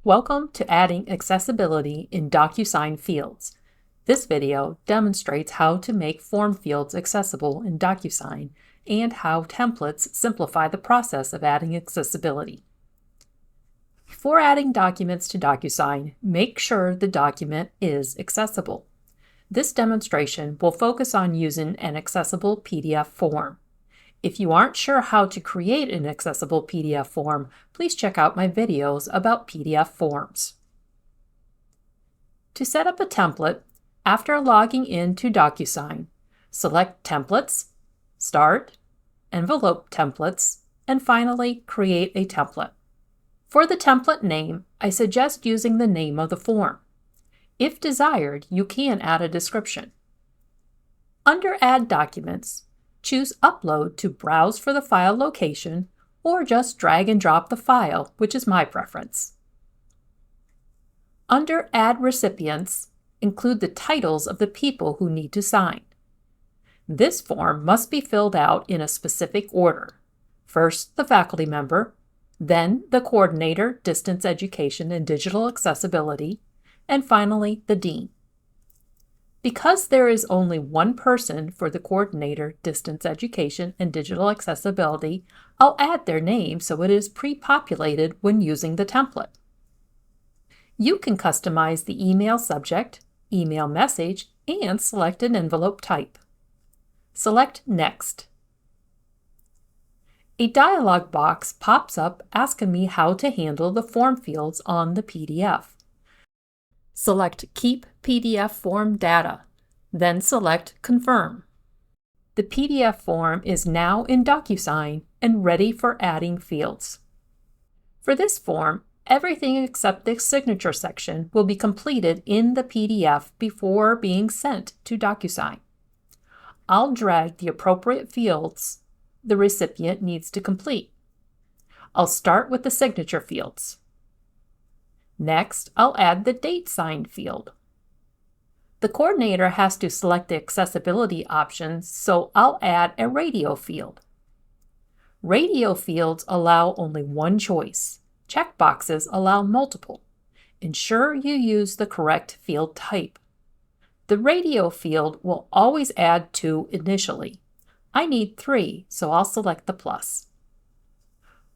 Welcome to adding accessibility in DocuSign fields. This video demonstrates how to make form fields accessible in DocuSign and how templates simplify the process of adding accessibility. Before adding documents to DocuSign, make sure the document is accessible. This demonstration will focus on using an accessible PDF form. If you aren't sure how to create an accessible PDF form, please check out my videos about PDF forms. To set up a template, after logging into DocuSign, select Templates, Start, Envelope Templates, and finally Create a Template. For the template name, I suggest using the name of the form. If desired, you can add a description. Under Add Documents, choose Upload to browse for the file location, or just drag and drop the file, which is my preference. Under Add Recipients, include the titles of the people who need to sign. This form must be filled out in a specific order. First, the faculty member, then the coordinator, Distance Education and Digital Accessibility, and finally the dean. Because there is only one person for the coordinator, Distance Education and Digital Accessibility, I'll add their name so it is pre-populated when using the template. You can customize the email subject, email message, and select an envelope type. Select Next. A dialog box pops up asking me how to handle the form fields on the PDF. Select Keep PDF Form Data, then select Confirm. The PDF form is now in DocuSign and ready for adding fields. For this form, everything except the signature section will be completed in the PDF before being sent to DocuSign. I'll drag the appropriate fields the recipient needs to complete. I'll start with the signature fields. Next, I'll add the date signed field. The coordinator has to select the accessibility options, so I'll add a radio field. Radio fields allow only one choice. Checkboxes allow multiple. Ensure you use the correct field type. The radio field will always add 2 initially. I need 3, so I'll select the plus.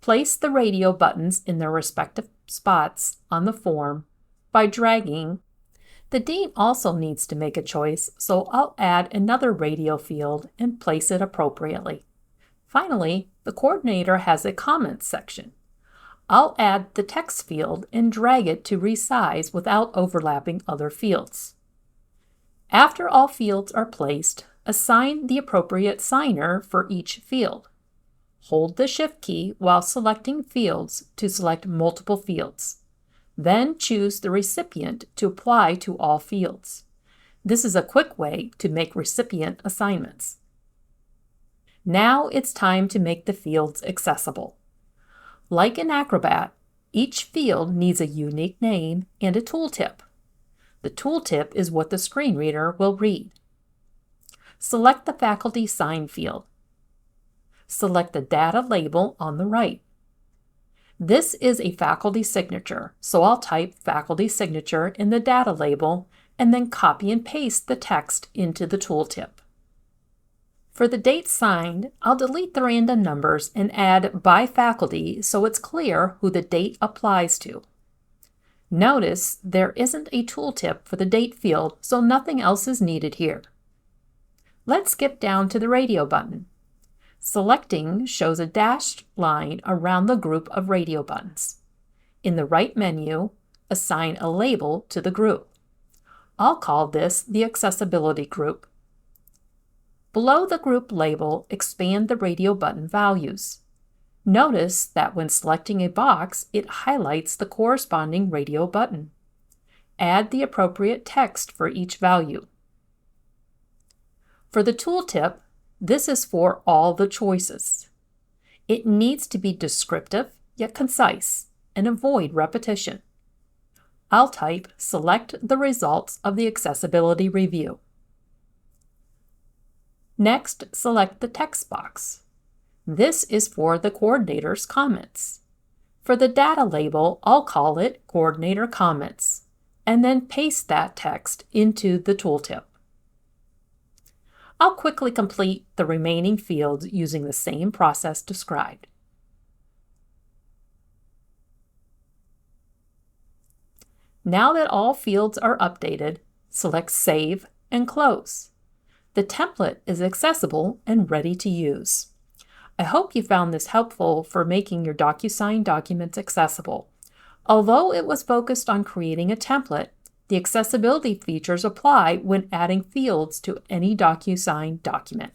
Place the radio buttons in their respective spots on the form by dragging. The dean also needs to make a choice, so I'll add another radio field and place it appropriately. Finally, the coordinator has a comments section. I'll add the text field and drag it to resize without overlapping other fields. After all fields are placed, assign the appropriate signer for each field. Hold the Shift key while selecting fields to select multiple fields. Then choose the recipient to apply to all fields. This is a quick way to make recipient assignments. Now it's time to make the fields accessible. Like in Acrobat, each field needs a unique name and a tooltip. The tooltip is what the screen reader will read. Select the faculty sign field. Select the data label on the right. This is a faculty signature, so I'll type faculty signature in the data label and then copy and paste the text into the tooltip. For the date signed, I'll delete the random numbers and add by faculty so it's clear who the date applies to. Notice there isn't a tooltip for the date field, so nothing else is needed here. Let's skip down to the radio button. Selecting shows a dashed line around the group of radio buttons. In the right menu, assign a label to the group. I'll call this the accessibility group. Below the group label, expand the radio button values. Notice that when selecting a box, it highlights the corresponding radio button. Add the appropriate text for each value. For the tooltip, this is for all the choices. It needs to be descriptive yet concise and avoid repetition. I'll type Select the results of the accessibility review. Next, select the text box. This is for the coordinator's comments. For the data label, I'll call it Coordinator Comments, and then paste that text into the tooltip. I'll quickly complete the remaining fields using the same process described. Now that all fields are updated, select Save and Close. The template is accessible and ready to use. I hope you found this helpful for making your DocuSign documents accessible. Although it was focused on creating a template, the accessibility features apply when adding fields to any DocuSign document.